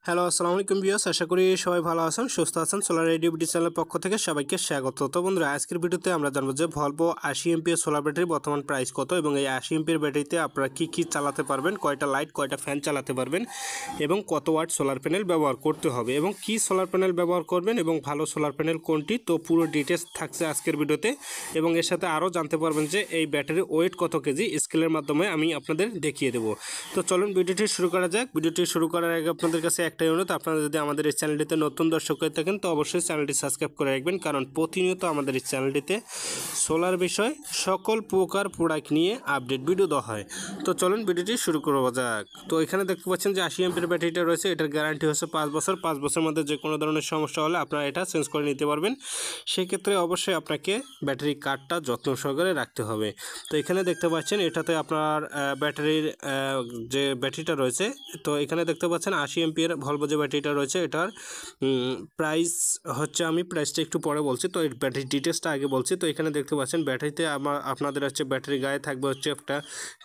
Hello আসসালামু আলাইকুম viewers, আশা করি সবাই ভালো আছেন, সুস্থ আছেন। সোলার রেডিও বিডি চ্যানেলের পক্ষ থেকে সবাইকে স্বাগত। তো বন্ধুরা, আজকের ভিডিওতে আমরা জানবো যে ভলভো 80 এমপিএর সোলার ব্যাটারি বর্তমান প্রাইস কত এবং এই 80 এমপিএর ব্যাটারিতে আপনারা কি চালাতে পারবেন, কয়টা লাইট কয়টা ফ্যান চালাতে পারবেন এবং কত ওয়াট সোলার প্যানেল ব্যবহার করতে হবে এবং কি সোলার প্যানেল ব্যবহার করবেন এবং ভালো সোলার প্যানেল কোনটি, তো পুরো ডিটেলস থাকছে আজকের ভিডিওতে। এবং এর সাথে আরও জানতে পারবেন যে এই ব্যাটারির ওয়েট কত কেজি, স্কেলের মাধ্যমে আমি আপনাদের দেখিয়ে দেবো। তো চলুন ভিডিওটি শুরু করা যাক। ভিডিওটি শুরু করার আগে আপনাদের কাছে একটাই অনুরোধ, আপনারা যদি আমাদের এই চ্যানেলটিতে নতুন দর্শক হয়ে থাকেন তো অবশ্যই চ্যানেলটি সাবস্ক্রাইব করে রাখবেন, কারণ প্রতিনিয়ত আমাদের এই চ্যানেলটিতে সোলার বিষয় সকল প্রকার প্রোডাক্ট নিয়ে আপডেট ভিডিও দেওয়া হয়। তো চলুন ভিডিওটি শুরু করা যাক। তো এখানে দেখতে পাচ্ছেন যে 80 এমপির ব্যাটারিটা রয়েছে, এটার গ্যারান্টি হচ্ছে 5 বছর। 5 বছরের মধ্যে যে কোনো ধরনের সমস্যা হলে আপনারা এটা চেঞ্জ করে নিতে পারবেন। সেক্ষেত্রে অবশ্যই আপনাকে ব্যাটারি কার্ডটা যত্ন সহকারে রাখতে হবে। তো এখানে দেখতে পাচ্ছেন এটাতে আপনার ব্যাটারির যে ব্যাটারিটা রয়েছে, তো এখানে দেখতে পাচ্ছেন 80 এমপির ভলভো যে ব্যাটারিটা রয়েছে এটার প্রাইস হচ্ছে, আমি প্রাইসটা একটু পরে বলছি। তো এই ব্যাটারি ডিটেলসটা আগে বলছি। তো এখানে দেখতে পাচ্ছেন ব্যাটারিতে আপনাদের হচ্ছে ব্যাটারি গায়ে থাকবে হচ্ছে একটা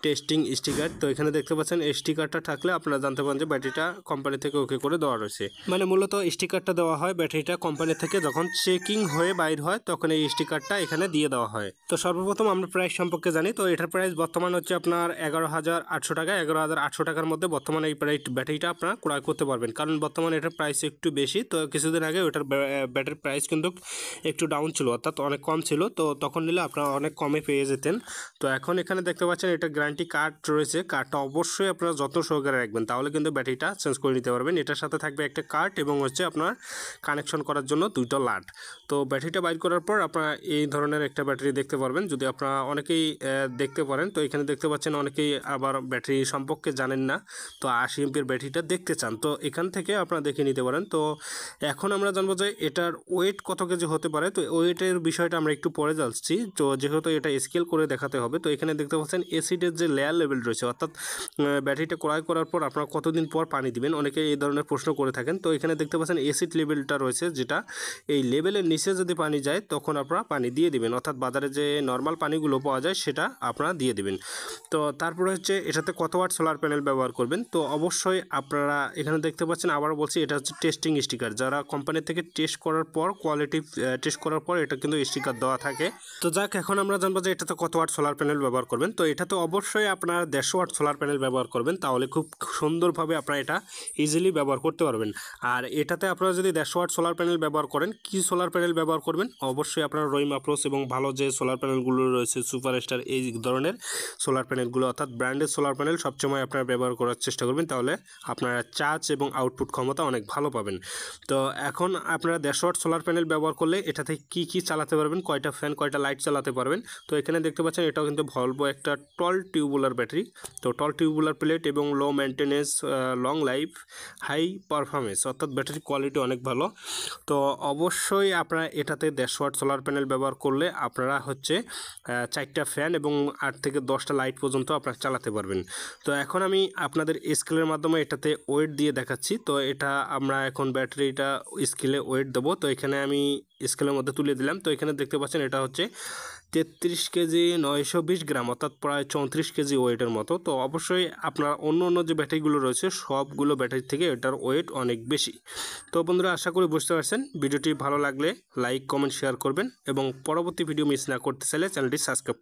টেস্টিং স্টিকার। তো এখানে দেখতে পাচ্ছেন এই স্টিকারটা থাকলে আপনারা জানতে পারেন যে ব্যাটারিটা কোম্পানি থেকে ওকে করে দেওয়া রয়েছে। মানে মূলত স্টিকারটা দেওয়া হয় ব্যাটারিটা কোম্পানি থেকে যখন চেকিং হয়ে বাইর হয় তখন এই স্টিকারটা এখানে দিয়ে দেওয়া হয়। তো সর্বপ্রথম আমরা প্রাইস সম্পর্কে জানি। তো এটার প্রাইস বর্তমান হচ্ছে আপনার 11,800 টাকা। 11,800 টাকার মধ্যে বর্তমানে এই ব্যাটারিটা আপনারা ক্রয় করতে পারবেন, কারণ বর্তমানে এটার প্রাইস একটু বেশি। তো কিছুদিন আগে ওটার ব্যাটারির প্রাইস কিন্তু একটু ডাউন ছিল, অর্থাৎ অনেক কম ছিল। তো তখন নিলে আপনারা অনেক কমে পেয়ে যেতেন। তো এখন এখানে দেখতে পাচ্ছেন এটা গ্যারান্টি কার্ড রয়েছে। কার্ডটা অবশ্যই আপনারা যত্ন সহকারে রাখবেন, তাহলে কিন্তু ব্যাটারিটা চেঞ্জ করে নিতে পারবেন। এটার সাথে থাকবে একটা কার্ড এবং হচ্ছে আপনার কানেকশন করার জন্য 2টা লাট। তো ব্যাটারিটা বাইর করার পর আপনারা এই ধরনের একটা ব্যাটারি দেখতে পারবেন, যদি আপনারা অনেকেই দেখতে পারেন। তো এখানে দেখতে পাচ্ছেন অনেকেই আবার ব্যাটারি সম্পর্কে জানেন না, তো 80 এমপির ব্যাটারিটা দেখতে চান, তো এখান থেকে আপনারা দেখে নিতে পারেন। তো এখন আমরা জানবো যে এটার ওয়েট কত কেজি হতে পারে। তো ওয়েটের বিষয়টা আমরা একটু পরে যাচ্ছি, তো যেহেতু এটা স্কেল করে দেখাতে হবে। তো এখানে দেখতে পাচ্ছেন অ্যাসিডের যে লেয়ার লেভেল রয়েছে, অর্থাৎ ব্যাটারিটা ক্রয় করার পর আপনারা কতদিন পর পানি দিবেন, অনেকে এই ধরনের প্রশ্ন করে থাকেন। তো এখানে দেখতে পাচ্ছেন অ্যাসিড লেভেলটা রয়েছে, যেটা এই লেভেলের নিচে যদি পানি যায় তখন আপনারা পানি দিয়ে দিবেন, অর্থাৎ বাজারে যে নর্মাল পানিগুলো পাওয়া যায় সেটা আপনারা দিয়ে দিবেন। তো তারপরে হচ্ছে এটাতে কত ওয়াট সোলার প্যানেল ব্যবহার করবেন। তো অবশ্যই আপনারা এখানে দেখতে পাচ্ছেন, আবারও বলছি, এটা হচ্ছে টেস্টিং স্টিকার। যারা কোম্পানি থেকে টেস্ট করার পর কোয়ালিটি টেস্ট করার পর এটা কিন্তু স্টিকার দেওয়া থাকে। তো যাক, এখন আমরা জানবো যে এটাতে কত ওয়াট সোলার প্যানেল ব্যবহার করবেন। তো এটাতে অবশ্যই আপনারা 150 ওয়াট সোলার প্যানেল ব্যবহার করবেন, তাহলে খুব সুন্দরভাবে আপনারা এটা ইজিলি ব্যবহার করতে পারবেন। আর এটাতে আপনারা যদি 150 ওয়াট সোলার প্যানেল ব্যবহার করেন, কি সোলার প্যানেল ব্যবহার করবেন, অবশ্যই আপনারা রহিম আপ্রোচ এবং ভালো যে সোলার প্যানেলগুলো রয়েছে সুপারস্টার, এই ধরনের সোলার প্যানেলগুলো অর্থাৎ ব্র্যান্ডেড সোলার প্যানেল সবসময় আপনারা ব্যবহার করার চেষ্টা করবেন, তাহলে আপনারা চার্জ এবং আউটপুট ক্ষমতা অনেক ভালো পাবেন। তো এখন আপনারা 150 ওয়াট সোলার প্যানেল ব্যবহার করলে এটাতে কি চালাতে পারবেন, কয়টা ফ্যান কয়টা লাইট চালাতে পারবেন। তো এখানে দেখতে পাচ্ছেন এটাও কিন্তু ভলভো একটা টল টিউবুলার ব্যাটারি। তো টল টিউবুলার প্লেট এবং low maintenance, long life, high performance, অর্থাৎ ব্যাটারি কোয়ালিটি অনেক ভালো। তো অবশ্যই আপনারা এটাতে 150 ওয়াট সোলার প্যানেল ব্যবহার করলে আপনারা হচ্ছে 4টা ফ্যান এবং 8 থেকে 10টা লাইট পর্যন্ত আপনারা চালাতে পারবেন। তো এখন আমি আপনাদের স্কেলের মাধ্যমে এটাতে ওয়েট দিয়ে দেখাচ্ছি। তো এটা আমরা এখন ব্যাটারিটা স্কেলে ওয়েট দেবো। তো এখানে আমি স্কেলের মধ্যে তুলে দিলাম। তো এখানে দেখতে পাচ্ছেন এটা হচ্ছে 33 কেজি 920 গ্রাম, অর্থাৎ প্রায় 34 কেজি ওয়েটের মতো। তো অবশ্যই আপনার অন্য যে ব্যাটারিগুলো রয়েছে সবগুলো ব্যাটারি থেকে এটার ওয়েট অনেক বেশি। তো বন্ধুরা, আশা করি বুঝতে পারছেন। ভিডিওটি ভালো লাগলে লাইক কমেন্ট শেয়ার করবেন এবং পরবর্তী ভিডিও মিস না করতে চাইলে চ্যানেলটি সাবস্ক্রাইব